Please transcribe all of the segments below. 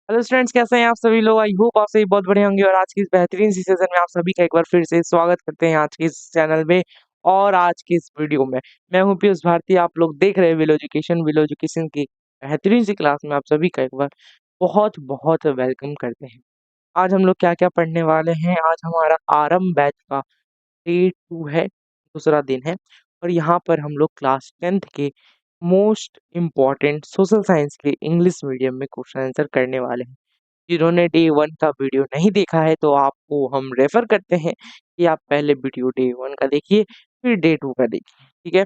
Hello students, कैसे हैं आप सभी लोग? आई होप आप सभी बहुत बढ़िया होंगे और आज की इस बेहतरीन सी सेशन में आप सभी का एक बार फिर से स्वागत करते हैं आज के इस चैनल में और आज की इस वीडियो में। मैं हूं पीयूष भारती, आप लोग देख रहे हैं विलो एजुकेशन की बेहतरीन सी क्लास में आप सभी का एक बार बहुत बहुत वेलकम करते हैं। आज हम लोग क्या क्या पढ़ने वाले हैं? आज हमारा आरंभ बैच का डे 2 है, दूसरा दिन है और यहाँ पर हम लोग क्लास 10th के मोस्ट इम्पॉर्टेंट सोशल साइंस के इंग्लिश मीडियम में क्वेश्चन आंसर करने वाले हैं। जिन्होंने डे 1 का वीडियो नहीं देखा है तो आपको हम रेफर करते हैं कि आप पहले वीडियो डे 1 का देखिए, फिर डे 2 का देखिए, ठीक है?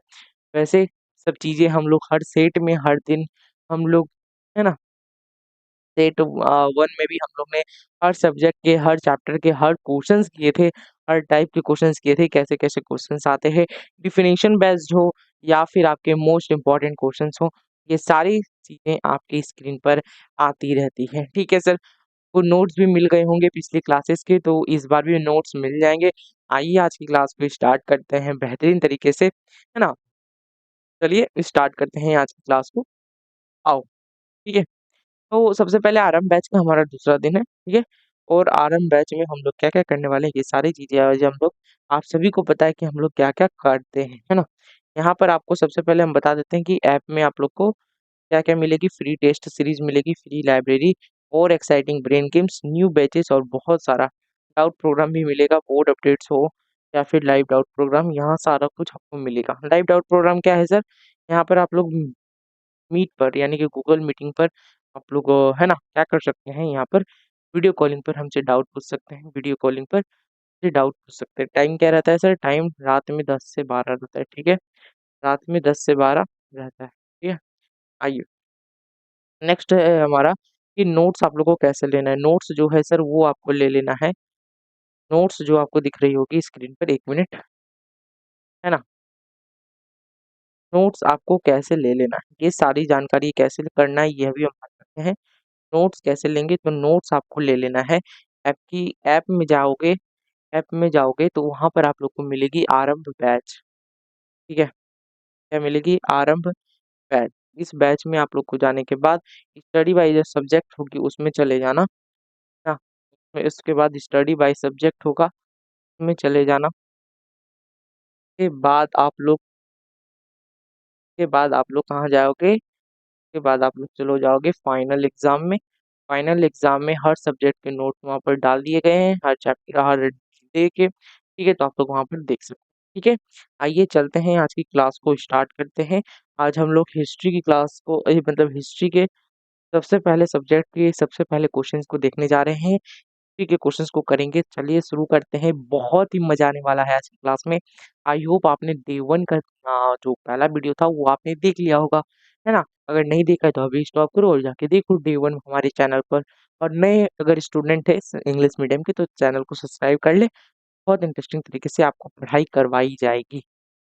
वैसे सब चीज़ें हम लोग हर सेट में हर दिन हम लोग, है ना? सेट 1 में भी हम लोग ने हर सब्जेक्ट के, हर चैप्टर के हर क्वेश्चंस किए थे, हर टाइप के क्वेश्चंस किए थे, कैसे-कैसे क्वेश्चंस आते हैं, डेफिनेशन बेस्ड हो या फिर आपके मोस्ट इम्पोर्टेंट क्वेश्चंस हो, ये सारी चीज़ें आपकी स्क्रीन पर आती रहती हैं, ठीक है सर? को नोट्स भी मिल गए होंगे पिछली क्लासेस के, तो इस बार भी नोट्स मिल जाएँगे। आइए आज की क्लास को स्टार्ट करते हैं बेहतरीन तरीके से, है ना? चलिए स्टार्ट करते हैं आज की क्लास को, आओ, ठीक है? तो सबसे पहले आरंभ बैच का हमारा दूसरा दिन है, ठीक है? और आरंभ बैच में हम लोग क्या-क्या करने वाले हैं, ये सारी चीज़ें आज हम लोग आप सभी को पता है कि हम लोग क्या-क्या करते हैं, है ना? यहाँ पर आपको सबसे पहले हम बता देते हैं कि ऐप में आप लोग को क्या-क्या मिलेगी, फ्री टेस्ट सीरीज़ मिलेगी, फ्री लाइब्रेरी और exciting brain games, new batches और बहुत सारा डाउट प्रोग्राम भी मिलेगा, बोर्ड अपडेट्स हो या फिर लाइव डाउट प्रोग्राम, यहाँ सारा कुछ आपको मिलेगा। लाइव डाउट प्रोग्राम क्या है सर? यहाँ पर आप लोग मीट पर यानी कि गूगल मीटिंग पर आप लोग है ना, क्या कर सकते हैं यहाँ पर वीडियो कॉलिंग पर हमसे डाउट पूछ सकते हैं, वीडियो कॉलिंग पर से डाउट पूछ सकते हैं। टाइम क्या रहता है सर? टाइम रात में 10 से 12 रहता है, ठीक है? रात में 10 से 12 रहता है, ठीक है? आइए नेक्स्ट है हमारा कि नोट्स आप लोगों को कैसे लेना है। नोट्स जो है सर वो आपको ले लेना है। नोट्स जो आपको दिख रही होगी स्क्रीन पर, 1 मिनट, है ना? नोट्स आपको कैसे ले लेना है, ये सारी जानकारी कैसे करना है ये भी हम बात करते हैं। नोट्स कैसे लेंगे? तो नोट्स आपको ले लेना है। ऐप में जाओगे तो वहाँ पर आप लोग को मिलेगी आरंभ बैच, ठीक है? क्या मिलेगी? आरंभ बैच। इस बैच में आप लोग को जाने के बाद स्टडी बाय जो सब्जेक्ट होगी उसमें चले जाना, है ना? फिर इसके बाद स्टडी बाय सब्जेक्ट होगा, उसमें चले जाना। के बाद आप लोग के बाद आप लोग कहाँ जाओगे? के बाद आप लोग चलो जाओगे फाइनल एग्ज़ाम में। फाइनल एग्ज़ाम में हर सब्जेक्ट के नोट्स वहाँ पर डाल दिए गए हैं, हर चैप्टर हर डे के, ठीक है? तो आप लोग वहाँ पर देख सकते हैं, ठीक है? आइए चलते हैं आज की क्लास को स्टार्ट करते हैं। आज हम लोग हिस्ट्री की क्लास को मतलब हिस्ट्री के सबसे पहले सब्जेक्ट के सबसे पहले क्वेश्चंस को देखने जा रहे हैं। हिस्ट्री के क्वेश्चंस को करेंगे। चलिए शुरू करते हैं। बहुत ही मज़ा आने वाला है आज की क्लास में। आई होप आपने डे 1 का जो पहला वीडियो था वो आपने देख लिया होगा, है ना? अगर नहीं देखा है तो अभी स्टॉप करो और जाके देखो डे 1 हमारे चैनल पर। और नए अगर स्टूडेंट है इंग्लिश मीडियम के तो चैनल को सब्सक्राइब कर ले। बहुत इंटरेस्टिंग तरीके से आपको पढ़ाई करवाई जाएगी।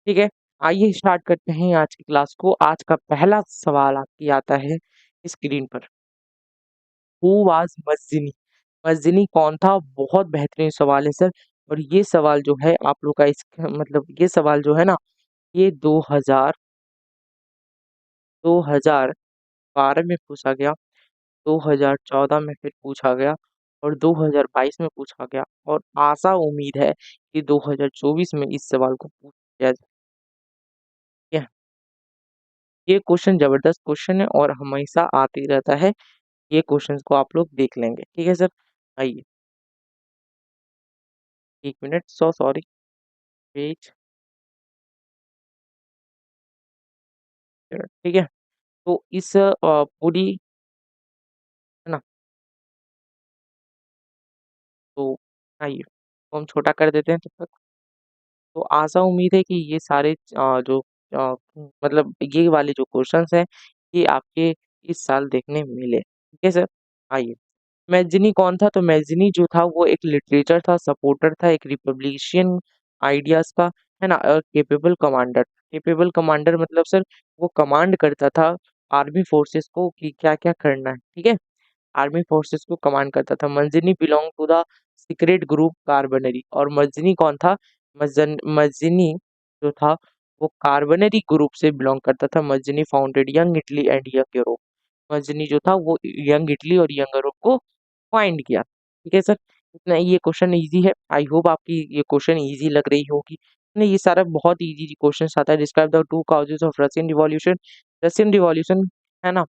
ठीक है? आइए स्टार्ट करते हैं आज की क्लास को। आज का पहला सवाल आपकी आता है स्क्रीन पर। हू वाज़ मज़्ज़िनी? मज़्ज़िनी कौन था? बहुत बेहतरीन सवाल है सर। और ये सवाल जो है आप लोग का मतलब ये सवाल जो है ना, ये 2012 में पूछा गया, 2014 में फिर पूछा गया और 2022 में पूछा गया और आशा उम्मीद है कि 2024 में इस सवाल को पूछ लिया जाए। ये क्वेश्चन ज़बरदस्त क्वेश्चन है और हमेशा आते ही रहता है। ये क्वेश्चंस को आप लोग देख लेंगे। ठीक है सर? आइए 1 मिनट सो सॉरी वेट ठीक है? तो इस पूरी है ना? तो आइए, तो हम छोटा कर देते हैं तब तक। तो आशा उम्मीद है कि ये सारे जो अ, मतलब ये वाले जो क्वेश्चंस हैं, ये आपके इस साल देखने मिले। ठीक है सर? आइए, मैज़िनी कौन था? तो मैज़िनी जो था वो एक लिटरेचर था, सपोर्टर था, एक रिपब्लिशियन आइडियाज़ का, है ना? और कैपेबल कमांडर। कैपेबल कमांडर मतलब सर वो कमांड करता था आर्मी फोर्सेस को कि क्या-क्या करना है, ठीक है? आर्मी फोर्सेस को कमांड करता था। Mazzini belong to the secret group Carbonari और मंज़िनी कौन था? मंज़िनी जो था वो कार्बनरी ग्रुप से बिलॉन्ग करता था। Mazzini founded Young Italy and Young Europe. गजनी जो था वो यंग इटली और यंग यूरोप को फाइंड किया। ठीक है सर, इतना ये क्वेश्चन इजी है। आई होप आपकी ये क्वेश्चन इजी लग रही होगी। नहीं, ये सारा बहुत इजी क्वेश्चन आता है। Describe the two causes of Russian revolution. Russian revolution है ना,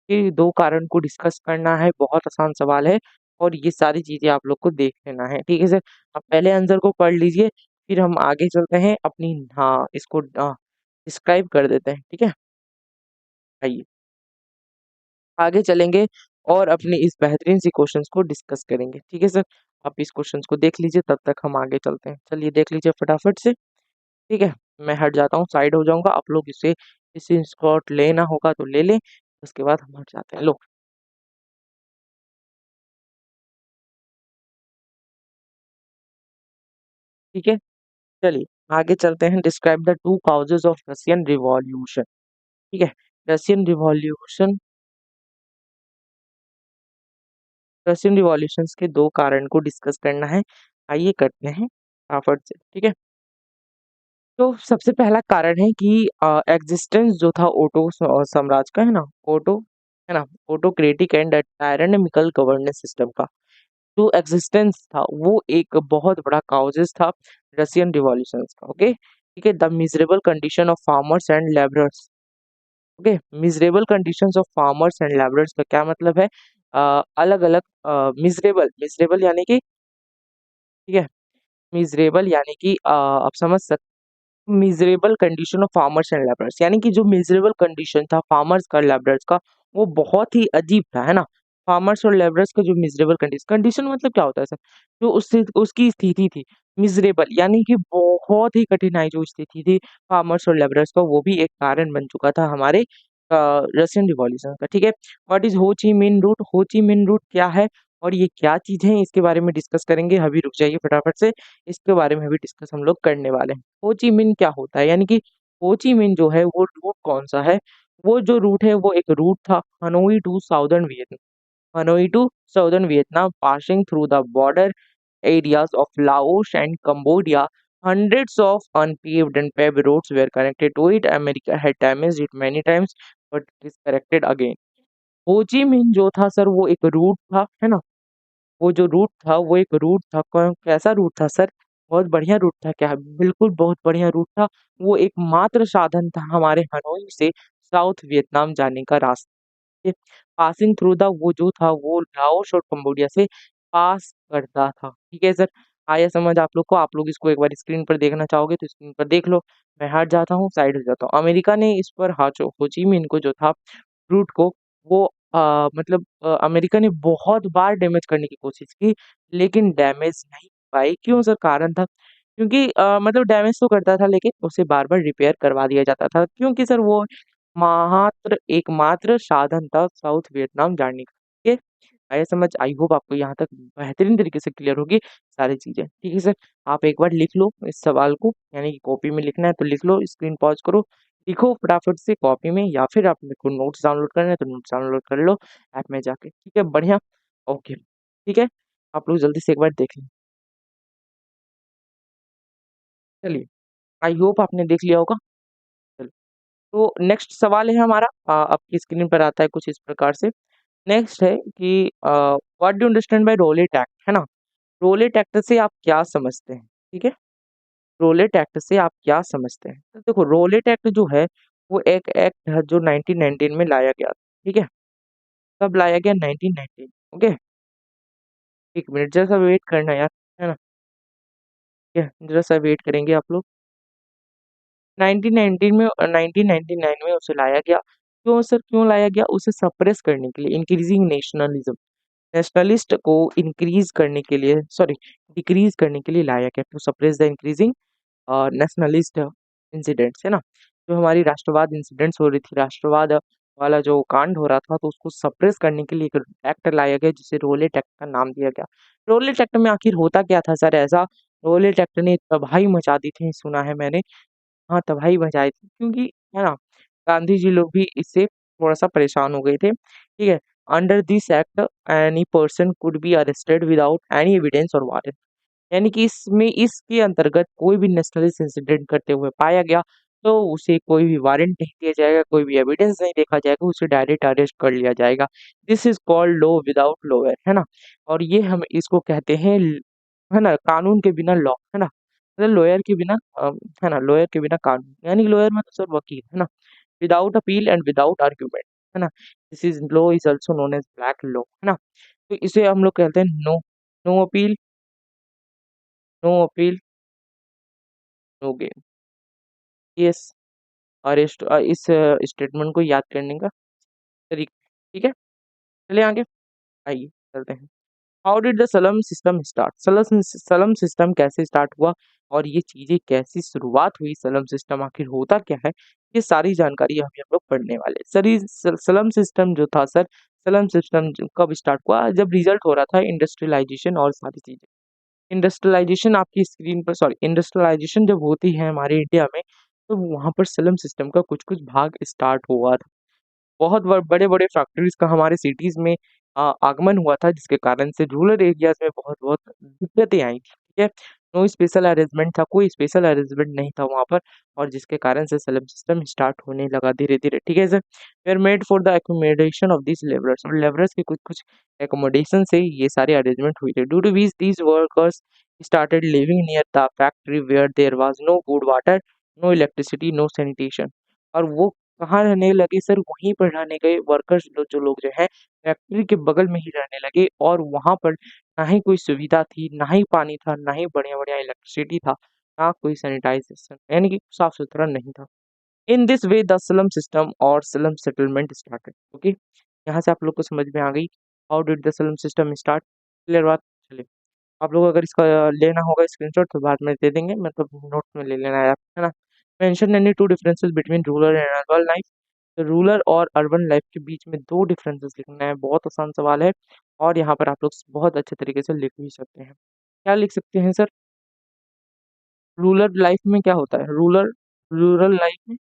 ये दो कारण को डिस्कस करना है, बहुत आसान सवाल है और ये सारी चीजें आप लोग को देख लेना है। ठीक है सर, आप पहले आंसर को पढ़ लीजिए, फिर हम आगे चलते हैं अपनी, हाँ इसको डिस्क्राइब कर देते हैं। ठीक है, आइए आगे चलेंगे और अपनी इस बेहतरीन सी क्वेश्चंस को डिस्कस करेंगे। ठीक है सर, आप इस क्वेश्चंस को देख लीजिए, तब तक हम आगे चलते हैं। चलिए देख लीजिए फटाफट से। ठीक है, मैं हट जाता हूँ, साइड हो जाऊंगा, आप लोग इसे स्क्रीनशॉट लेना होगा तो ले लें, उसके बाद हम हट जाते हैं। लो, ठीक है, चलिए आगे चलते हैं। Describe the two causes of Russian revolution. ठीक है, रशियन रिवॉल्यूशन, रशियन रिवॉल्यूशंस के दो कारण को डिस्कस करना है। आइए करते हैं फटाफट से। ठीक है, तो सबसे पहला कारण है कि एग्जिस्टेंस जो था ओटो साम्राज्य का, है ना, ओटो, है ना, ऑटोक्रेटिक एंड टायरेनिकल गवर्नेंस सिस्टम का जो एग्जिस्टेंस था वो एक बहुत बड़ा काउजेस था रशियन रिवॉल्यूशंस का। ओके, ठीक है, the miserable condition of farmers and labourers. Okay, miserable conditions of farmers and labourers का क्या मतलब है? अलग अलग, मिजरेबल, मिजरेबल यानी कि, ठीक है, मिजरेबल यानी कि आप समझ सकते, miserable condition of farmers and labourers यानी कि जो मिजरेबल कंडीशन था फार्मर्स का लेबरर्स का, वो बहुत ही अजीब था, है ना। फार्मर्स और लेबरर्स का जो मिजरेबल कंडीशन, कंडीशन मतलब क्या होता है सर? जो उससे उसकी स्थिति थी मिजरेबल, यानी कि बहुत ही कठिनाई जो स्थिति थी फार्मर्स और लेबरर्स का, वो भी एक कारण बन चुका था हमारे रशियन रिवॉल्यूशन का। ठीक है, व्हाट इज हो ची मिन रूट? हो ची मिन रूट क्या है और ये क्या चीज है, इसके बारे में डिस्कस करेंगे। अभी रुक जाइए फटाफट से, इसके बारे में भी डिस्कस हम लोग करने वाले हैं। हो ची मिन क्या होता है, यानी कि हो ची मिन जो है वो रूट कौन सा है? वो जो रूट है वो एक रूट था Hanoi to southern Vietnam, Hanoi to southern Vietnam, passing through the border areas of Laos and Cambodia. Hundreds of unpaved and paved roads were connected to it. America had damaged it many times, but it is corrected again. हो ची मिन जो था sir वो एक route था, है ना। वो जो रूट था वो एक रूट था, कैसा रूट था सर? बहुत बढ़िया रूट था क्या? बिल्कुल बहुत बढ़िया रूट था। वो एकमात्र साधन था हमारे हनोई से साउथ वियतनाम जाने का रास्ता। पासिंग थ्रू द, वो जो था वो लाओस और कंबोडिया से पास करता था। ठीक है सर, आया समझ आप लोग को? आप लोग इसको एक बार स्क्रीन पर देखना चाहोगे तो स्क्रीन पर देख लो। मैं हट जाता हूँ, साइड हो जाता हूँ। अमेरिका ने इस पर हाचो हो ची मिन को जो था रूट को, वो मतलब अमेरिका ने बहुत बार डैमेज करने की कोशिश की, लेकिन डैमेज नहीं पाई। क्यों सर? कारण था क्योंकि मतलब डैमेज तो करता था लेकिन उसे बार-बार रिपेयर करवा दिया जाता था। क्योंकि सर वो मात्र एकमात्र साधन था साउथ वियतनाम जाने का। ठीक है? आया समझ? आई होप आपको यहाँ तक बेहतरीन तरीके से क्लियर होगी सारी चीज़ें। ठीक है सर, आप एक बार लिख लो इस सवाल को, यानी कि कॉपी में लिखना है तो लिख लो, स्क्रीन पॉज़ करो, लिखो फटाफट से कॉपी में, या फिर आप को नोट्स डाउनलोड करना है तो नोट्स डाउनलोड कर लो ऐप में जाके। ठीक है? बढ़िया, ओके। ठीक है? आप लोग जल्दी से एक बार देख लें। चलिए, आई होप आपने देख लिया होगा। चलो, तो नेक्स्ट सवाल है हमारा, आपकी स्क्रीन पर आता है कुछ इस प्रकार से। नेक्स्ट है कि what do you understand by Rowlatt Act, है ना? रोलेट एक्ट से आप क्या समझते हैं? ठीक है? रोलेट एक्ट से आप क्या समझते हैं? तो देखो, रोलेट एक्ट जो है वो एक एक्ट है जो 1919 में लाया गया। ठीक है? कब लाया गया? 1919। ओके? 1 मिनट जरा-सा वेट करना यार, है ना? ठीक है? जरा-सा वेट करेंगे आप लोग। 1919 में 1999 में उसे लाया गया। क्यों सर, क्यों लाया गया? उसे सप्रेस करने के लिए, इंक्रीजिंग नेशनलिज्म, नेशनलिस्ट को इंक्रीज करने के लिए, सॉरी, डिक्रीज करने के लिए लाया गया, to suppress the increasing nationalist incidents, है ना। जो हमारी राष्ट्रवाद इंसिडेंट्स हो रही थी, राष्ट्रवाद वाला जो कांड हो रहा था, तो उसको सप्रेस करने के लिए एक एक्ट लाया गया जिसे रोलेट एक्ट का नाम दिया गया। रोलेट एक्ट में आखिर होता क्या था सर ऐसा? रोलेट एक्ट ने तबाही मचा दी थी, सुना है मैंने। हाँ, तबाही मचाई थी क्योंकि, है ना, गांधी जी लोग भी इससे थोड़ा-सा परेशान हो गए थे। ठीक है? Under this act any person could be arrested without any evidence और वारंट, यानी कि इसमें, इसके अंतर्गत कोई भी नेशनलिस्ट इंसिडेंट करते हुए पाया गया तो उसे कोई भी वारंट नहीं दिया जाएगा, कोई भी एविडेंस नहीं देखा जाएगा, उसे डायरेक्ट अरेस्ट कर लिया जाएगा। This is called law without lawyer, है ना? और ये हम इसको कहते हैं है ना? कानून के बिना लॉ, है ना? मतलब लॉयर के बिना है ना? लॉयर के बिना कानून, यानी कि लॉयर मतलब सर वकील, है ना? Without appeal and without argument, है ना? This is law is also known as black law, है ना? तो इसे हम लोग कहते हैं no no appeal, no appeal, no gain. Yes, arrest इस स्टेटमेंट को याद करने का तरीका, ठीक है? चलिए आगे, आइए चलते हैं। How did the slum system start? Slum system कैसे स्टार्ट हुआ और ये चीज़ें कैसी शुरुआत हुई? सलम सिस्टम आखिर होता क्या है? ये सारी जानकारी अभी हम लोग पढ़ने वाले हैं। सर ये सलम सिस्टम जो था सर, सलम सिस्टम कब स्टार्ट हुआ? जब रिजल्ट हो रहा था इंडस्ट्रियलाइजेशन और सारी चीज़ें। इंडस्ट्रियलाइजेशन आपकी स्क्रीन पर सॉरी इंडस्ट्रियलाइजेशन जब होती है हमारे इंडिया में, तो वहाँ पर सलम सिस्टम का कुछ-कुछ भाग स्टार्ट हुआ था। बहुत बड़े-बड़े फैक्ट्रीज़ का हमारे सिटीज़ में आगमन हुआ था जिसके कारण से रूरल एरियाज़ में बहुत-बहुत दिक्कतें आई थी, ठीक है? नो स्पेशल अरेंजमेंट था, कोई स्पेशल अरेंजमेंट नहीं था वहाँ पर और जिसके कारण से सलम सिस्टम स्टार्ट होने लगा धीरे-धीरे, ठीक है sir? Where made for the accommodation of these labourers और लेबरर्स के कुछ-कुछ एक्कोमोडेशन से ये सारे अरेंजमेंट हुए थे। Due to which these workers started living near the factory where there was no good water, no electricity, no sanitation और वो कहाँ रहने लगे सर? वहीं पर रहने गए वर्कर्स जो लोग जो हैं फैक्ट्री के बगल में ही रहने लगे और वहाँ पर ना ही कोई सुविधा थी, ना ही पानी था, ना ही बढ़िया-बढ़िया इलेक्ट्रिसिटी था, ना कोई सैनिटाइज़ेशन यानी कि साफ-सुथरा नहीं था। In this way the slum system और स्लम सेटलमेंट स्टार्टेड ओके। यहाँ से आप लोग को समझ में आ गई how did the slum system start clear बात चलिए आप लोग अगर इसका लेना होगा स्क्रीनशॉट तो बाद में दे देंगे मतलब नोट्स में ले लेना है आप है ना। Mention any two differences between rural and urban life rural और अर्बन लाइफ के बीच में दो डिफरेंसेस लिखना है बहुत आसान सवाल है और यहाँ पर आप लोग बहुत अच्छे तरीके से लिख भी सकते हैं क्या लिख सकते हैं सर रूरल लाइफ में क्या होता है रूरल रूरल लाइफ में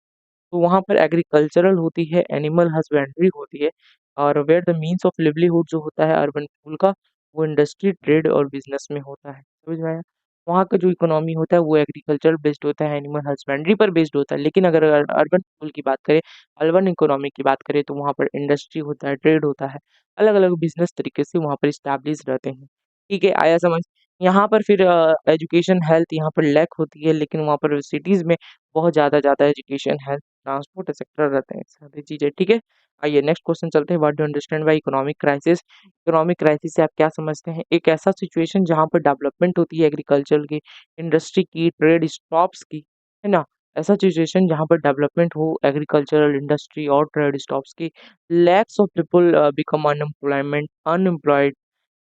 तो वहाँ पर एग्रीकल्चरल होती है, एनिमल हस्बेंड्री होती है और where the means of livelihood जो होता है अर्बन पीपल का, वो इंडस्ट्री, ट्रेड और बिज़नेस में होता है। समझ में आया? वहाँ का जो इकोनॉमी होता है वो एग्रीकल्चर बेस्ड होता है, एनिमल हस्बेंड्री पर बेस्ड होता है। लेकिन अगर अर्बन पीपल की बात करें, अर्बन इकोनॉमी की बात करें तो वहाँ पर इंडस्ट्री होता है, ट्रेड होता है, अलग-अलग बिज़नेस तरीके से वहाँ पर एस्टेब्लिश रहते हैं। ठीक है, आया समझ? यहाँ पर फिर एजुकेशन, हेल्थ यहाँ पर लैक होती है लेकिन वहाँ पर सिटीज़ में बहुत ज़्यादा एजुकेशन, हेल्थ ट्रांसपोर्ट सेक्टर रहते हैं, सारी चीज़ें, ठीक है? आइए नेक्स्ट क्वेश्चन चलते हैं, what do you understand bye economic crisis? Economic crisis से आप क्या समझते हैं? एक ऐसा सिचुएशन जहाँ पर डेवलपमेंट होती है एग्रीकल्चर की, इंडस्ट्री की, ट्रेड स्टॉप्स की, है ना? ऐसा सिचुएशन जहाँ पर डेवलपमेंट हो एग्रीकल्चरल इंडस्ट्री और ट्रेड स्टॉप्स की, lakhs of people become unemployed,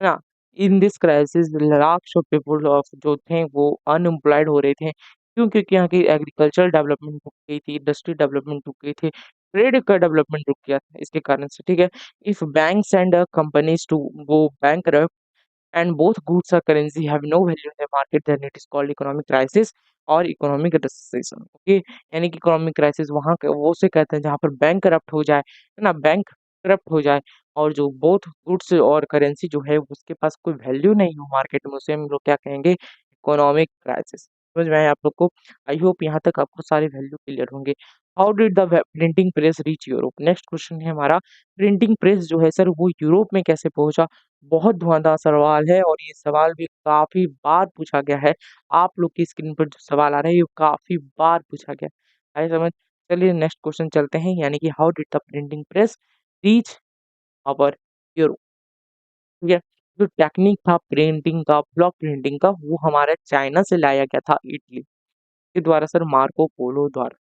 है ना? In this crisis lakhs of people of जो थे वो अनएम्प्लॉयड हो रहे थे। क्यों? क्योंकि यहाँ की एग्रीकल्चरल डेवलपमेंट रुक गई थी, इंडस्ट्री डेवलपमेंट रुक गई थी, ट्रेड का डेवलपमेंट रुक गया था इसके कारण से, ठीक है? If banks and companies to go bankrupt and both goods or currency have no value in the market then it is called economic crisis और इकोनॉमिक रिसेशन ओके यानी कि इकोनॉमिक क्राइसिस वहाँ वो उसे कहते हैं जहाँ पर बैंक करप्ट हो जाए है ना बैंक करप्ट हो जाए और जो बोथ गुड्स और करेंसी जो है उसके पास कोई वैल्यू नहीं हो मार्केट में उसे हम लोग क्या कहेंगे इकोनॉमिक क्राइसिस समझ में आया आप लोग को आई होप यहाँ तक आपको सारे वैल्यू क्लियर होंगे how did the printing press reach Europe next question है हमारा प्रिंटिंग प्रेस जो है सर वो यूरोप में कैसे पहुंचा बहुत धुआंधार सवाल है और ये सवाल भी काफ़ी बार पूछा गया है। आप लोग की स्क्रीन पर जो सवाल आ रहा है ये काफ़ी बार पूछा गया है। आइए समझ चलिए नेक्स्ट क्वेश्चन चलते हैं यानी कि how did the printing press reach our Europe ठीक है। जो टेक्निक था प्रिंटिंग का ब्लॉक प्रिंटिंग का वो हमारा चाइना से लाया गया था इटली के द्वारा सर मार्को पोलो द्वारा।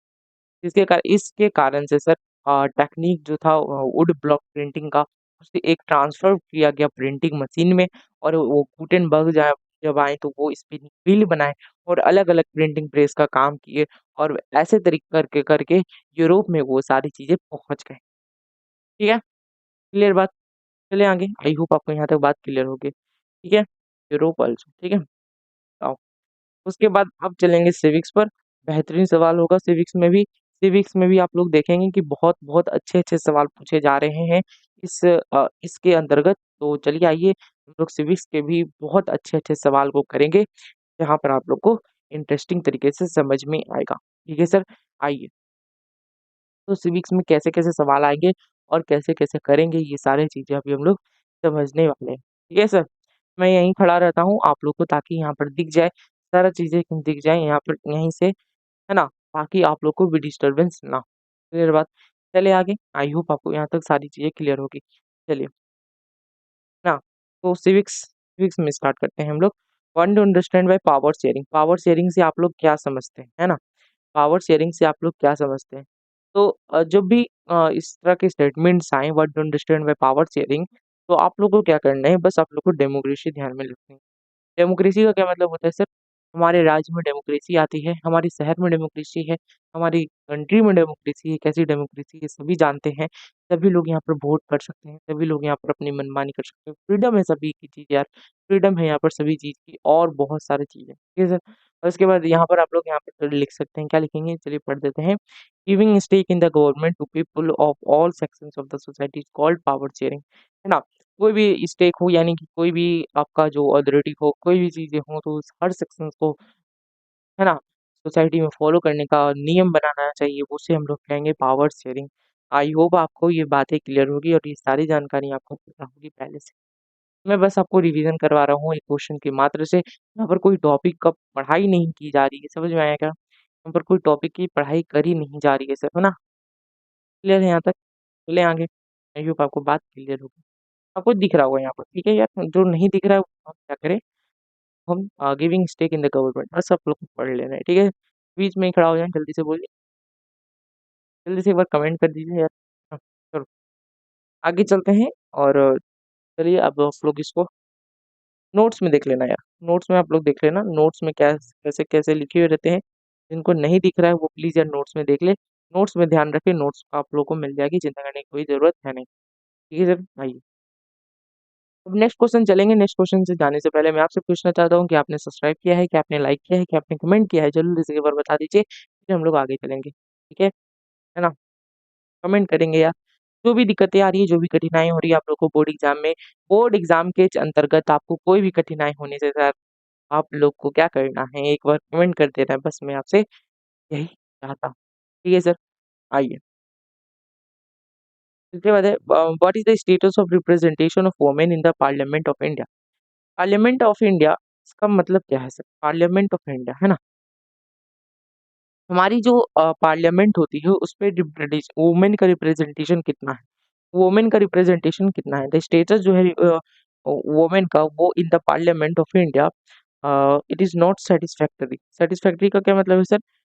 इसके कारण से सर टेक्नीक जो था वुड ब्लॉक प्रिंटिंग का उसे एक ट्रांसफ़र किया गया प्रिंटिंग मशीन में और वो गुटेनबर्ग जब आए तो वो स्पिनिंग व्हील बनाए और अलग-अलग प्रिंटिंग प्रेस का काम किए और ऐसे तरीके करके करके यूरोप में वो सारी चीज़ें पहुँच गए। ठीक है? क्लियर बात? चलिए आगे आई होप आपको यहाँ तक बात क्लियर होगी। ठीक है? यूरोप ऑल्सो ठीक है? अ उसके बाद अब चलेंगे सिविक्स पर, बेहतरीन सवाल होगा सिविक्स में भी। सिविक्स में भी आप लोग देखेंगे कि बहुत-बहुत अच्छे-अच्छे सवाल पूछे जा रहे हैं इसके अंतर्गत। तो चलिए आइए हम लोग सिविक्स के भी बहुत अच्छे-अच्छे सवाल को करेंगे, जहाँ पर आप लोग को इंटरेस्टिंग तरीके से समझ में आएगा। ठीक है सर? आइए, तो सिविक्स में कैसे-कैसे सवाल आएँगे और कैसे-कैसे करेंगे, ये सारी चीज़ें अभी हम लोग समझने वाले हैं। ठीक है सर? मैं यहीं खड़ा रहता हूँ आप लोग को, ताकि यहाँ पर दिख जाए, सारा चीज़ें दिख जाए यहाँ पर यहीं से, है ना? ताकि आप लोग को भी डिस्टर्बेंस ना हो। क्लियर बात? चलिए आगे, आई होप आपको यहाँ तक सारी चीज़ें क्लियर होगी। चलिए, ना, तो सिविक्स में स्टार्ट करते हैं हम लोग। Want to understand by power sharing. Power sharing से आप लोग क्या समझते हैं, है ना? पावर शेयरिंग से आप लोग क्या समझते हैं? तो जब भी इस तरह के स्टेटमेंट्स आएँ, what to understand by power sharing, तो आप लोगों को क्या करना है, बस आप लोग को डेमोक्रेसी ध्यान में रखनी है। डेमोक्रेसी का क्या मतलब होता है सर? हमारे राज्य में डेमोक्रेसी आती है, हमारे शहर में डेमोक्रेसी है, हमारी कंट्री में डेमोक्रेसी है, कैसी डेमोक्रेसी है सभी जानते हैं। सभी लोग यहाँ पर वोट कर सकते हैं, सभी लोग यहाँ पर अपनी मनमानी कर सकते हैं। फ्रीडम है सभी की चीज़ यार, फ्रीडम है यहाँ पर सभी चीज़ की, और बहुत सारी चीज़ें। ठीक है सर? और उसके बाद यहाँ पर आप लोग यहाँ पर लिख सकते हैं, क्या लिखेंगे? चलिए पढ़ देते हैं। Giving stake in the government to people of all sections of the society is called power sharing. है ना? कोई भी स्टेक हो, यानी कि कोई भी आपका जो अथॉरिटी हो, कोई भी चीज़ें हों, तो उस हर सेक्शंस को, है ना, सोसाइटी में फॉलो करने का नियम बनाना चाहिए, उसे हम लोग कहेंगे पावर शेयरिंग। आई होप आपको ये बातें क्लियर होगी और ये सारी जानकारी आपको पता होगी पहले से। मैं बस आपको रिवीजन करवा रहा हूँ एक क्वेश्चन की मात्र से, यहाँ पर कोई टॉपिक का पढ़ाई नहीं की जा रही है, समझ में आया क्या? यहाँ पर कोई टॉपिक की पढ़ाई करी नहीं जा रही है सर, है ना? क्लियर है यहाँ तक? चलें आगे। आई होप आपको बात क्लियर होगी। आपको दिख रहा होगा यहाँ पर, ठीक है यार? जो नहीं दिख रहा है, वो हम क्या करें, हम giving stake in the government, बस आप लोग को पढ़ लेना है, ठीक है? बीच में ही खड़ा हो जाएँ, जल्दी से बोलिए, जल्दी से एक बार कमेंट कर दीजिए यार। हाँ, चलो आगे चलते हैं, और चलिए अब आप लोग इसको नोट्स में देख लेना यार, नोट्स में आप लोग देख लेना, नोट्स में क्या कैसे-कैसे लिखे हुए रहते हैं। जिनको नहीं दिख रहा है वो प्लीज़ यार नोट्स में देख ले। नोट्स में ध्यान रखें, नोट्स आप लोगों को मिल जाएगी, चिंता करने की कोई ज़रूरत है नहीं। ठीक है सर? आइए। अब नेक्स्ट क्वेश्चन चलेंगे। नेक्स्ट क्वेश्चन से जाने से पहले मैं आपसे पूछना चाहता हूँ कि आपने सब्सक्राइब किया है, कि आपने लाइक किया है, कि आपने कमेंट किया है? जल्दी से एक बार बता दीजिए, फिर हम लोग आगे चलेंगे। ठीक है ना? कमेंट करेंगे यार। जो भी दिक्कतें आ रही है, जो भी कठिनाई हो रही है आप लोग को बोर्ड एग्ज़ाम में, बोर्ड एग्ज़ाम के अंतर्गत आपको कोई भी कठिनाई होने से सर, आप लोग को क्या करना है, एक बार कमेंट कर देना है, बस मैं आपसे यही चाहता हूँ। ठीक है सर? आइए। इसके बाद है what is the status of representation of women in the parliament of India? Parliament of India, इसका मतलब क्या है सर? पार्लियामेंट ऑफ इंडिया, है ना? हमारी जो पार्लियामेंट होती है उसपे वुमेन का रिप्रेजेंटेशन कितना है? वुमेन का रिप्रेजेंटेशन कितना है? द स्टेटस जो है वुमेन का, वो in the parliament of India, it is not satisfactory. Satisfactory का क्या मतलब है सर?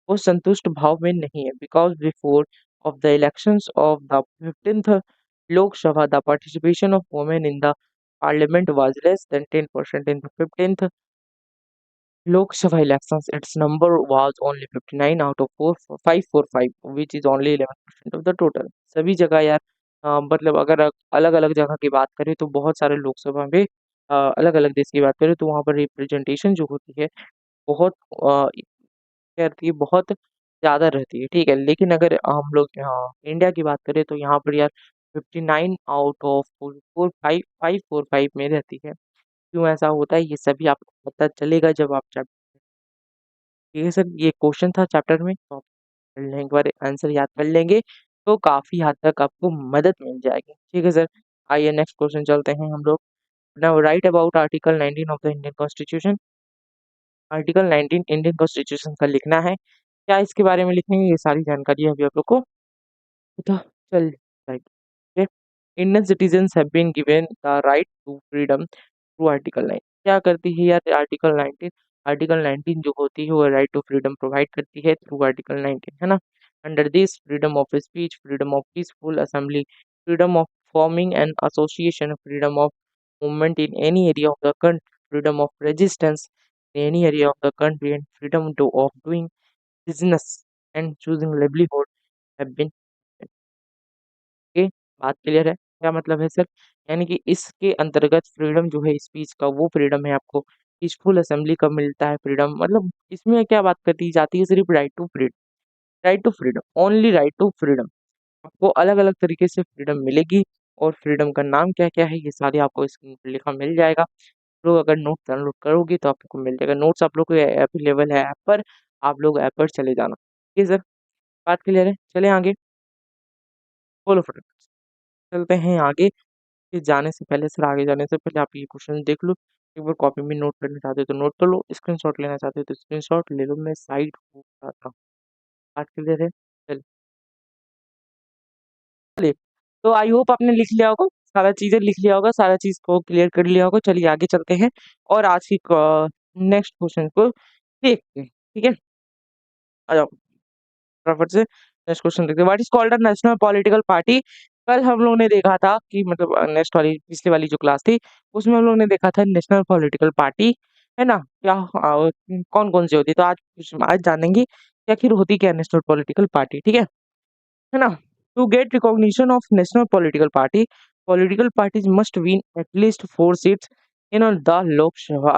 वो संतुष्ट भाव में नहीं है, because before of the elections of the 15th Lok Sabha, the participation of women in the parliament was less than 10%. In the 15th Lok Sabha elections, its number was only 59 out of 545, which is only 11% of the total. सभी जगह यार, मतलब अगर अलग-अलग जगह की बात करें तो बहुत सारे लोकसभा में, अलग-अलग देश की बात करें तो वहाँ पर रिप्रेजेंटेशन जो होती है बहुत क्या रहती है, बहुत ज़्यादा रहती है, ठीक है। लेकिन अगर हम लोग इंडिया की बात करें तो यहाँ पर यार 59 आउट ऑफ 545 में रहती है। क्यों ऐसा होता है ये सभी आपको पता चलेगा जब आप ठीक है सर, ये क्वेश्चन था चैप्टर में, तो आप पढ़ लें, एक बार आंसर याद कर लेंगे, तो काफ़ी हद तक आपको मदद मिल जाएगी। ठीक है सर, आइए नेक्स्ट क्वेश्चन चलते हैं हम लोग। Now right about article 19 of the Indian constitution. Article 19 Indian constitution का लिखना है। क्या इसके बारे में लिखेंगे, ये सारी जानकारी अभी आप लोग को पता चल जाएगी। ठीक है, Indian citizens have been given the right to freedom through article 9। क्या करती है यार आर्टिकल 19? आर्टिकल 19 जो होती है वो राइट टू फ्रीडम प्रोवाइड करती है थ्रू आर्टिकल 19, है ना? Under this freedom of speech, freedom of peaceful assembly, freedom of forming an association, freedom of movement in any area of the country, freedom of resistance in any area of the country, and freedom of doing business and choosing livelihood have been, okay, बात clear है? क्या मतलब है sir? यानी कि इसके अंतर्गत freedom जो है स्पीच का, वो फ्रीडम है आपको, पीसफुल असेंबली का मिलता है फ्रीडम, मतलब इसमें क्या बात करती जाती है, सिर्फ right to freedom, only right to freedom. आपको अलग-अलग तरीके से फ्रीडम मिलेगी, और फ्रीडम का नाम क्या-क्या है ये सारे आपको इसमें लिखा मिल जाएगा। लोग अगर नोट डाउनलोड करोगे तो आपको मिल जाएगा। नोट्स आप लोग को अवेलेबल है ऐप पर, आप लोग ऐप पर चले जाना। ठीक है सर, बात क्लियर है? चलें आगे, बोलो फटाफट। चलते हैं आगे। फिर जाने से पहले सर, आगे जाने से पहले आप ये क्वेश्चन देख लो। एक बार कॉपी में नोट करना चाहते हो तो नोट कर लो, स्क्रीनशॉट लेना चाहते हो तो स्क्रीनशॉट ले लो। मैं साइड हो जाता हूँ। बात क्लियर है? चलिए, तो आई होप आपने लिख लिया होगा, सारा चीज़ें लिख लिया होगा, सारा चीज़ को क्लियर कर लिया होगा। चलिए आगे चलते हैं और आज की नेक्स्ट क्वेश्चन को देखते हैं, ठीक है? आ जाओ फटाफट से नेक्स्ट क्वेश्चन देखते हैं। What is called a national political party? कल हम लोगों ने देखा था कि मतलब नेक्स्ट वाली पिछली वाली जो क्लास थी, उसमें हम लोग ने देखा था नेशनल पॉलिटिकल पार्टी, है ना? क्या कौन-कौन सी होती है? तो आज जानेंगे कि आखिर होती क्या है नेशनल पॉलिटिकल पार्टी, ठीक है ना? To get recognition of national political parties must win at least 4 seats in the Lok Sabha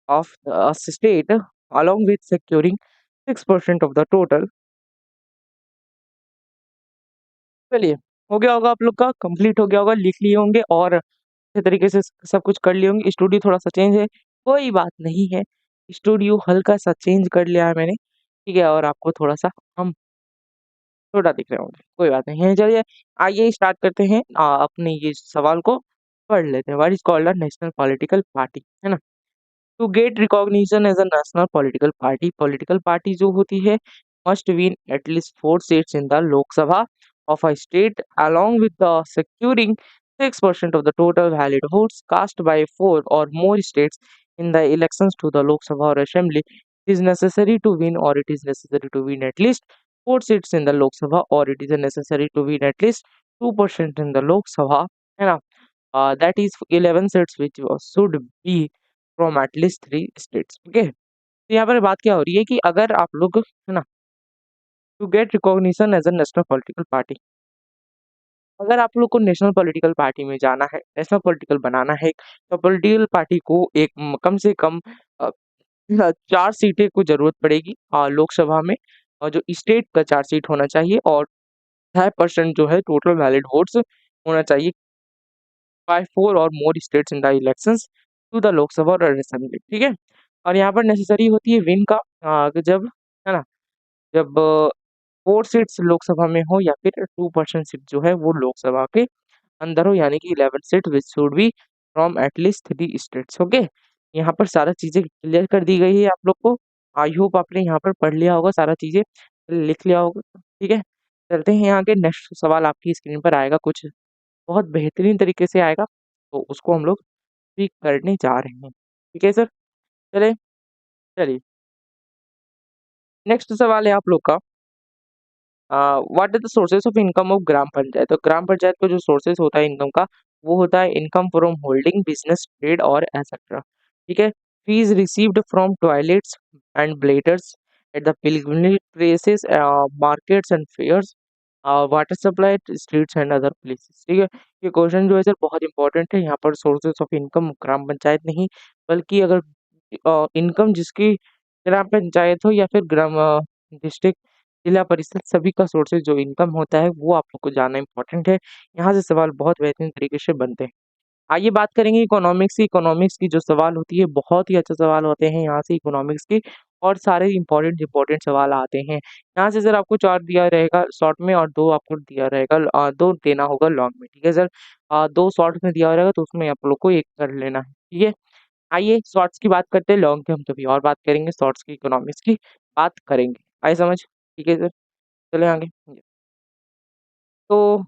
of the state, along with securing 6% of the total. चलिए, हो गया होगा आप लोग का, कंप्लीट हो गया होगा, लिख लिए होंगे और अच्छे तरीके से सब कुछ कर लिए होंगे। स्टूडियो थोड़ा सा चेंज है, कोई बात नहीं है। स्टूडियो हल्का सा चेंज कर लिया है मैंने, ठीक है? और आपको थोड़ा सा हम छोटा दिख रहे होंगे, कोई बात नहीं है। चलिए आइए स्टार्ट करते हैं, अपने ये सवाल को पढ़ लेते हैं। What is called a national political party, है ना? To get recognition as a national political party जो होती है must win at least 4 seats in the Lok Sabha of a state along with the securing 6% of the total valid votes cast by 4 or more states in the elections to the Lok Sabha or Assembly. It is necessary to win or it is necessary to win at least 4 seats in the Lok Sabha or it is necessary to win at least 2% in the Lok Sabha, है ना? That is 11 seats which should be from at least 3 states, okay? तो यहाँ पर बात क्या हो रही है कि अगर आप लोग, है ना, to get recognition as a national political party, अगर आप लोग को नेशनल पॉलिटिकल पार्टी में जाना है, नेशनल पॉलिटिकल बनाना है, तो पॉलिटिकल पार्टी को एक कम से कम 4 सीटें को जरूरत पड़ेगी लोकसभा में, और जो स्टेट का 4 सीट होना चाहिए और 5% जो है टोटल वैलिड वोट्स होना चाहिए बाय 4 और more states in the elections to the Lok Sabha और असेंबली, ठीक है? और यहाँ पर नेसेसरी होती है विन का, जब, है ना, जब 4 सीट्स लोकसभा में हो या फिर 2% सीट जो है वो लोकसभा के अंदर हो, यानी कि 11 seat which should be from at least 3 states, okay? यहाँ पर सारा चीजें क्लियर कर दी गई है आप लोग को। आई होप आपने यहाँ पर पढ़ लिया होगा, सारा चीजें लिख लिया होगा, ठीक है? चलते हैं यहाँ के नेक्स्ट सवाल आपकी स्क्रीन पर आएगा, कुछ बहुत बेहतरीन तरीके से आएगा, तो उसको हम लोग भी करने जा रहे हैं, ठीक है सर? चले चलिए, नेक्स्ट सवाल है आप लोग का, what are the sources of income of gram panchayat? तो ग्राम पंचायत का जो सोर्सेस होता है इनकम का, वो होता है income from holding business, trade और एटसेट्रा, ठीक है? Fees received from toilets and bladders at the pilgrimage places, markets and fairs, water supply streets and other places, ठीक है? ये क्वेश्चन जो है सर बहुत इंपॉर्टेंट है। यहाँ पर सोर्सेस ऑफ इनकम ग्राम पंचायत नहीं, बल्कि अगर इनकम जिसकी ग्राम पंचायत हो या फिर ग्राम डिस्ट्रिक्ट जिला परिषद, सभी का सोर्सेज जो इनकम होता है वो आप लोग को जानना इंपॉर्टेंट है। यहाँ से सवाल बहुत बेहतरीन तरीके से बनते हैं। आइए बात करेंगे इकोनॉमिक्स की। इकोनॉमिक्स की जो सवाल होती है बहुत ही अच्छे सवाल होते हैं यहाँ से इकोनॉमिक्स की, और सारे इंपॉर्टेंट इंपॉर्टेंट सवाल आते हैं यहाँ से। सर आपको 4 दिया रहेगा शॉर्ट में और 2 आपको दिया रहेगा, 2 देना होगा लॉन्ग में, ठीक है सर? 2 शॉर्ट में दिया रहेगा तो उसमें आप लोग को 1 कर लेना है, ठीक है? आइए शॉर्ट्स की बात करते हैं, लॉन्ग की हम कभी और बात करेंगे, शॉर्ट्स की इकोनॉमिक्स की बात करेंगे। आए समझ? ठीक है सर, चले आगे। तो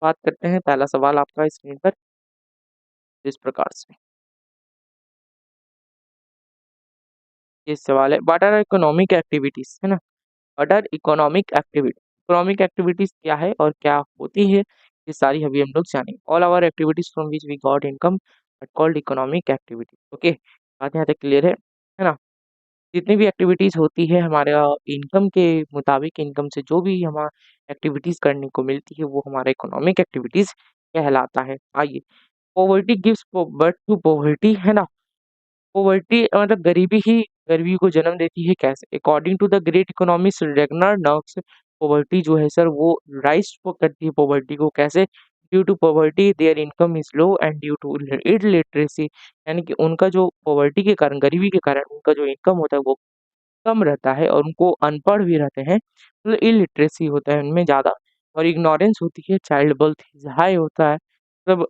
बात करते हैं, पहला सवाल आपका स्क्रीन पर इस प्रकार से, ये सवाल है, व्हाट आर इकोनॉमिक एक्टिविटीज, है ना? व्हाट आर इकोनॉमिक एक्टिविटीज क्या है और क्या होती है, ये सारी अभी हम लोग जानेंगे। All our activities from which we got income but called economic activity, okay? बात यहाँ तक क्लियर है ना? जितनी भी एक्टिविटीज होती है हमारे इनकम के मुताबिक, इनकम से जो भी हमारा एक्टिविटीज करने को मिलती है वो हमारा इकोनॉमिक एक्टिविटीज कहलाता है। आइए, poverty gives birth to poverty, है ना? पॉवर्टी मतलब गरीबी ही गरीबी को जन्म देती है, कैसे? According to the great economist Ragnar Nurkse, poverty जो है सर वो राइज को करती है, पॉवर्टी को कैसे? Due to poverty their income is low and due to illiteracy, यानी कि उनका जो पॉवर्टी के कारण, गरीबी के कारण उनका जो इनकम होता है वो कम रहता है और उनको अनपढ़ भी रहते हैं, मतलब इलिटरेसी होता है उनमें ज़्यादा, और इग्नोरेंस होती है, चाइल्ड बर्थ हाई होता है, मतलब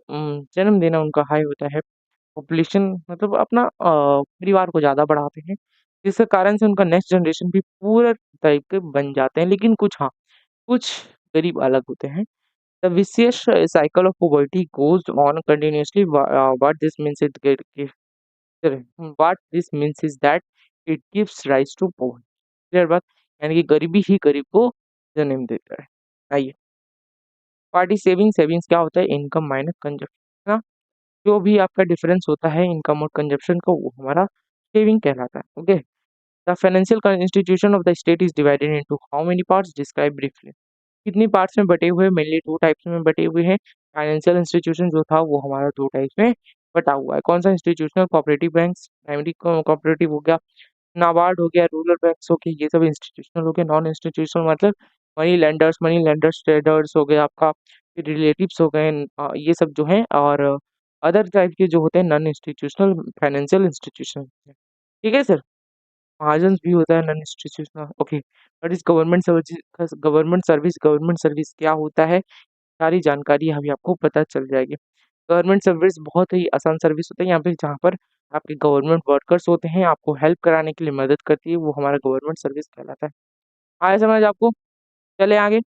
जन्म देना उनका हाई होता है, पॉपुलेशन मतलब अपना परिवार को ज़्यादा बढ़ाते हैं, जिसके कारण से उनका नेक्स्ट जनरेशन भी पूरा टाइप के बन जाते हैं। लेकिन कुछ हाँ, कुछ गरीब अलग होते हैं। The vicious cycle of poverty goes on continuously, what this means it give what this means is that it gives rise to poverty. Clear बात? यानी कि गरीबी ही गरीब को जन्म देता है। आइए, पार्टी सेविंग, सेविंग्स क्या होता है? इनकम माइनस कंजप्शन, है ना? जो भी आपका डिफरेंस होता है इनकम और कंजप्शन का, वो हमारा सेविंग कहलाता है। Okay, the financial institution of the state is divided into how many parts, describe briefly. कितनी पार्ट्स में बटे हुए? मेनली टू टाइप्स में बटे हुए हैं। फाइनेंशियल इंस्टीट्यूशन जो था वो हमारा दो टाइप्स में बटा हुआ है। कौन सा? Institutional cooperative banks, primary cooperative हो गया, नाबार्ड हो गया, रूरल बैंक्स हो गए, ये सब इंस्टीट्यूशनल हो गए। नॉन इंस्टीट्यूशनल मतलब मनी लेंडर्स ट्रेडर्स हो गए आपका, फिर रिलेटिव्स हो गए, ये सब जो हैं, और अदर टाइप के जो होते हैं नॉन इंस्टीट्यूशनल फाइनेंशियल इंस्टीट्यूशन। ठीक है सर? महाजन्स भी होता है non institutional. Okay, what is government service? Government service क्या होता है? सारी जानकारी अभी आपको पता चल जाएगी। गवर्नमेंट सर्विस बहुत ही आसान सर्विस होता है, यहाँ पे जहाँ पर आपके गवर्नमेंट वर्कर्स होते हैं, आपको हेल्प कराने के लिए मदद करती है, वो हमारा गवर्नमेंट सर्विस कहलाता है। आया समझ आपको? चले आगे?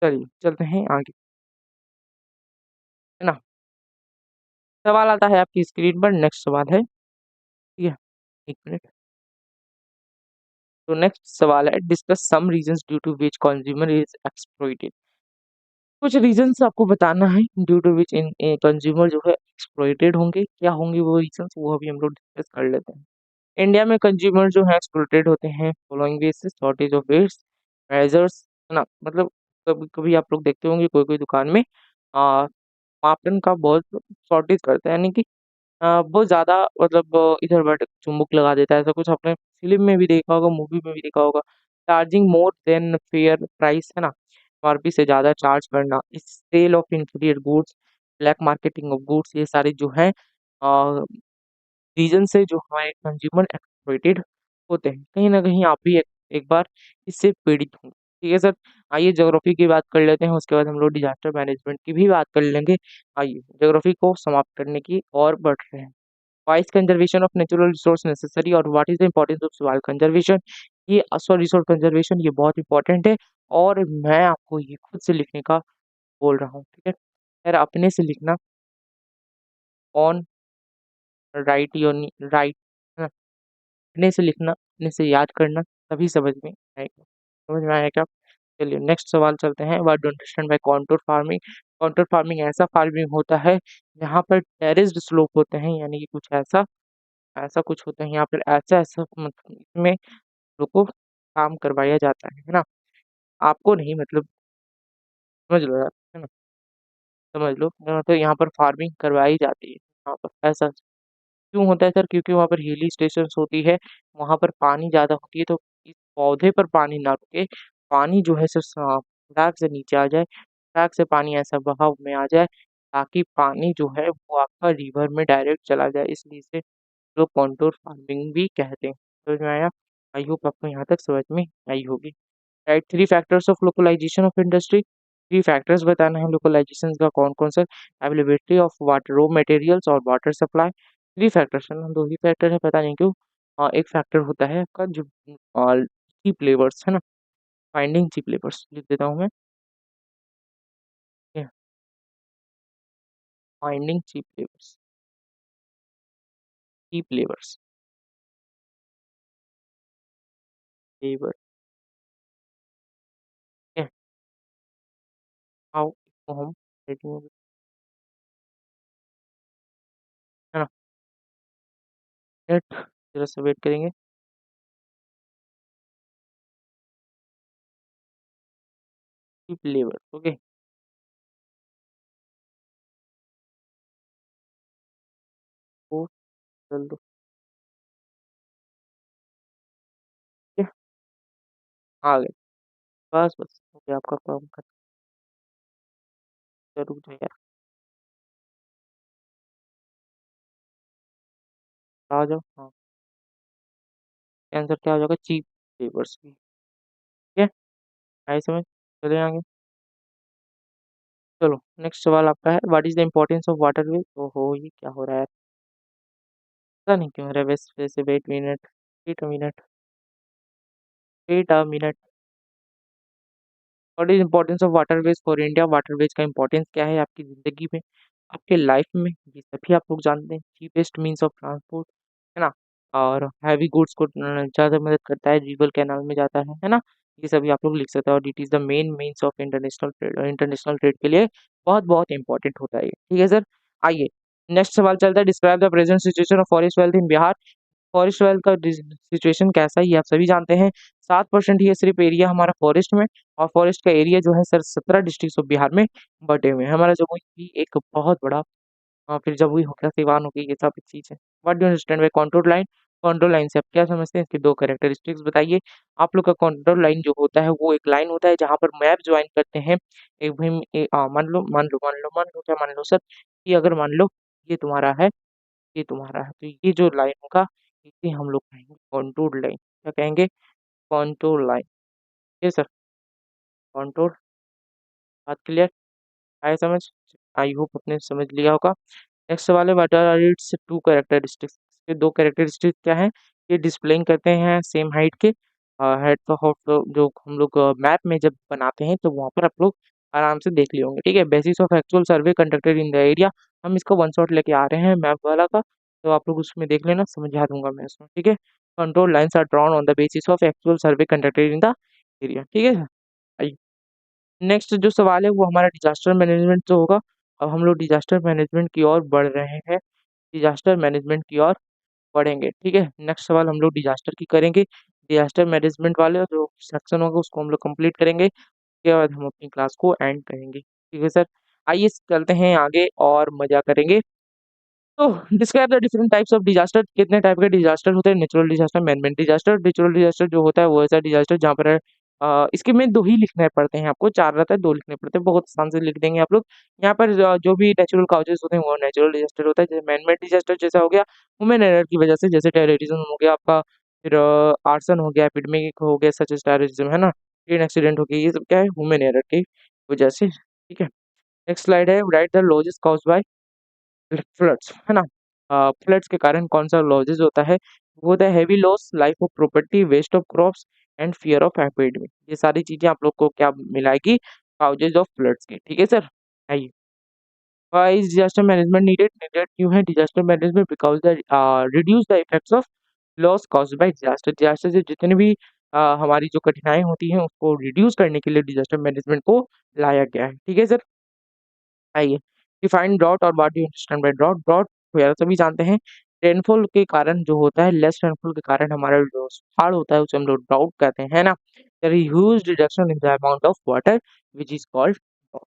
चलिए चलते हैं आगे, है ना? सवाल आता है आपकी स्क्रीन पर, नेक्स्ट सवाल है, ठीक है? एक मिनट। तो नेक्स्ट सवाल है, discuss some reasons due to which consumer is exploited. कुछ रीजंस आपको बताना है due to which in consumer जो है एक्सप्लॉइटेड होंगे। क्या होंगे वो रीजंस, वो अभी हम लोग डिस्कस कर लेते हैं। इंडिया में कंज्यूमर जो है एक्सप्लॉइटेड होते हैं following basis, shortage of weights measures, है ना? मतलब कभी कभी आप लोग देखते होंगे कोई कोई दुकान में मापन का बहुत शॉर्टेज करता है, यानी कि बहुत ज़्यादा, मतलब इधर-उधर चुम्बक लगा देता है, ऐसा कुछ आपने फ़िल्म में भी देखा होगा, मूवी में भी देखा होगा। Charging more than fair price, है ना? एमआरपी से ज़्यादा चार्ज करना, sale of inferior goods, black marketing of goods, ये सारे जो हैं अ, रीज़न से जो हमारे कंज़्यूमर एक्सप्लॉइटेड होते हैं। कहीं न कहीं आप भी एक एक बार इससे पीड़ित होंगे। ठीक है सर? आइए ज्योग्राफी की बात कर लेते हैं, उसके बाद हम लोग डिज़ास्टर मैनेजमेंट की भी बात कर लेंगे। आइए ज्योग्राफी को समाप्त करने की ओर बढ़ रहे हैं। Why is conservation of natural resource necessary और what is the importance of soil conservation? ये सॉइल रिसोर्स कंजर्वेशन ये बहुत इंपॉर्टेंट है, और मैं आपको ये खुद से लिखने का बोल रहा हूँ, ठीक है? यार अपने से लिखना, ऑन राइट योर राइट, है ना? अपने से लिखना, अपने से याद करना, तभी समझ में आएगा। समझ में आया क्या? चलिए नेक्स्ट सवाल चलते हैं। What do understand by contour farming? Contour farming ऐसा फार्मिंग होता है जहाँ पर टेरेस्ड स्लोप होते हैं, यानी कि कुछ ऐसा ऐसा कुछ होता है यहाँ पर, ऐसा-ऐसा मतलब इसमें लोग को काम करवाया जाता है ना? आपको नहीं, मतलब समझ लो यार, है ना? समझ लो, तो यहाँ पर फार्मिंग करवाई जाती है, यहाँ पर ऐसा क्यों होता है सर? क्योंकि वहाँ पर हिली स्टेशंस होती है, वहाँ पर पानी ज़्यादा होती है, तो इस पौधे पर पानी ना रुके, पानी जो है सो फटाक से नीचे आ जाए, फटाक से पानी ऐसा बहाव में आ जाए, ताकि पानी जो है वो आपका रिवर में डायरेक्ट चला जाए, इसलिए इसे लोग कॉन्टूर फार्मिंग भी कहते हैं। समझ में आया? आई होप आपको यहाँ तक समझ में आई होगी। Right, 3 factors of localisation of industry. 3 factors बताना है लोकलाइजेशन का, कौन-कौन सा? Availability of water raw materials और वाटर सप्लाई। 3 फैक्टर्स है ना, 2 ही फैक्टर है, पता नहीं क्यों। एक फैक्टर होता है आपका जो चीप लेबर्स, है ना? फाइंडिंग चीप लेबर्स लिख देता हूँ मैं। ठीक है, फाइंडिंग चीप लेबर्स, लेबर, ठीक है? हाउ इसको हम राइटिंग में, है ना? वेट, ज़रा-सा वेट करेंगे। Cheap labour, okay? वो चल दो, ठीक है? आ गए। बस, बस हो गया आपका काम खत्म। रुक जाओ यार, आ जाओ। हाँ, आंसर क्या हो जाएगा? चीप लेबर्स की। ठीक है, आई समझ। चले आगे। चलो नेक्स्ट सवाल आपका है, what is the importance of water way. ओहो, ये क्या हो रहा है? पता नहीं क्यों हो रहा है, बस वैसे wait minute, wait a minute, wait a minute. What is importance of waterways for India. Waterways का इंपॉर्टेंस क्या है आपकी जिंदगी में, आपके लाइफ में, ये सभी आप लोग जानते हैं। चीपेस्ट मीन्स ऑफ ट्रांसपोर्ट, है ना। और हैवी गुड्स को ज़्यादा मदद करता है, रिवर कैनाल में जाता है ना। ये सभी आप लोग लिख सकते हैं, और it is the main means of international trade, international trade के लिए बहुत बहुत इंपॉर्टेंट होता है ये। ठीक है सर। आइए नेक्स्ट सवाल चलता है, describe the present situation of forest wealth in Bihar. Forest wealth का सिचुएशन कैसा है ये आप सभी जानते हैं। 7% ही है सिर्फ एरिया हमारा फॉरेस्ट में, और फॉरेस्ट का एरिया जो है सर 17 डिस्ट्रिक्ट ऑफ बिहार में बटे हुए हैं। हमारा जमुई भी एक बहुत बड़ा, फिर जमुई हो गया, सिवान हो गई, ये सब एक चीज है। What do understand by control line. Control line से आप क्या समझते हैं, इसके दो कैरेक्टरिस्टिक्स बताइए। आप लोग का कंट्रोल लाइन जो होता है वो एक लाइन होता है जहाँ पर मैप ज्वाइन करते हैं। एक भी मान लो क्या, मान लो सर कि अगर मान लो ये तुम्हारा है, ये तुम्हारा है, तो ये जो लाइन होगा इसे हम लोग कहेंगे कॉन्टूर लाइन। क्या कहेंगे? Contour line. ये सर कॉन्टूर। बात क्लियर? आए समझ? आई होप आपने समझ लिया होगा। नेक्स्ट सवाल है, what are its two characteristics. ये दो कैरेक्टरिस्टिक्स क्या है? ये डिस्प्लेइंग करते हैं सेम हाइट के हेड का हॉट, जो हम लोग मैप में जब बनाते हैं तो वहाँ पर आप लोग आराम से देख लिए होंगे। ठीक है, basis of actual survey conducted in the area. हम इसका वन शॉट लेके आ रहे हैं मैप वाला का, तो आप लोग उसमें देख लेना, समझा दूंगा मैं इसमें। ठीक है, control lines are drawn on the basis of actual survey conducted in the area. ठीक है। नेक्स्ट जो सवाल है वो हमारा डिजास्टर मैनेजमेंट जो होगा। अब हम लोग डिजास्टर मैनेजमेंट की ओर बढ़ रहे हैं, डिजास्टर मैनेजमेंट की ओर बढ़ेंगे। ठीक है, नेक्स्ट सवाल हम लोग डिजास्टर की करेंगे। डिजास्टर मैनेजमेंट वाले जो सेक्शन होगा उसको हम लोग कंप्लीट करेंगे, उसके बाद हम अपनी क्लास को एंड करेंगे। ठीक है सर। आइए चलते हैं आगे और मजा करेंगे। तो describe the different types of disaster. कितने टाइप के डिजास्टर होते हैं? Natural disaster, manmade disaster. Natural disaster जो होता है वो ऐसा डिजास्टर जहाँ पर इसके में दो ही लिखने पड़ते हैं आपको, चार रहता है दो लिखने पड़ते हैं, बहुत आसान से लिख देंगे आप लोग। यहाँ पर जो भी नेचुरल काउजेस होते हैं वो नेचुरल डिजास्टर होता है। जैसे मैनमेड डिजास्टर जैसा हो गया ह्यूमन एरर की वजह से, जैसे टेररिज्म हो गया आपका, फिर आर्सन हो गया, एपिडेमिक हो गया सच एज टेररिज्म, है ना, ट्रेन एक्सीडेंट हो गया, ये सब क्या है? ह्यूमन एरर की वजह से। ठीक है, नेक्स्ट स्लाइड है, right the lodges caused by floods, है ना। फ्लड्स के कारण कौन सा लॉसेज होता है? वो होता है heavy loss, life of property, waste of crops and fear of epidemic. ये सारी चीजें आप लोग को क्या मिलाएगी? काउजेज ऑफ फ्लड्स की। ठीक है सर। आइए, why is disaster management needed. Needed क्यों है disaster management? Because the reduce the effects of loss caused by disaster. Disaster से जितने भी हमारी जो कठिनाई होती हैं उसको रिड्यूस करने के लिए डिजास्टर मैनेजमेंट को लाया गया है। ठीक है सर। आइए, डिफाइन ड्रॉट और what do you understand by drought. Drought वगैरह सभी जानते हैं, रेनफॉल के कारण जो होता है, लेस रेनफॉल के कारण हमारा जो सुखाड़ होता है उसे हम लोग ड्राउट कहते हैं, है ना। There is huge reduction in the amount of water which is called drought.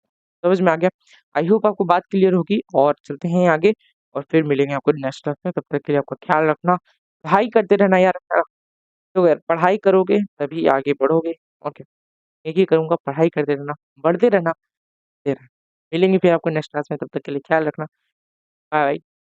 समझ में आ गया? आई होप आपको बात क्लियर होगी, और चलते हैं आगे और फिर मिलेंगे आपको नेक्स्ट क्लास में। तब तक के लिए आपका ख्याल रखना, पढ़ाई करते रहना यार। तो यार पढ़ाई करोगे तभी आगे बढ़ोगे। ओके, एक ही करूंगा, पढ़ाई करते रहना, बढ़ते रहना, बढ़ते रहना। मिलेंगे फिर आपको नेक्स्ट क्लास में, तब तक के लिए ख्याल रखना। Bye bye.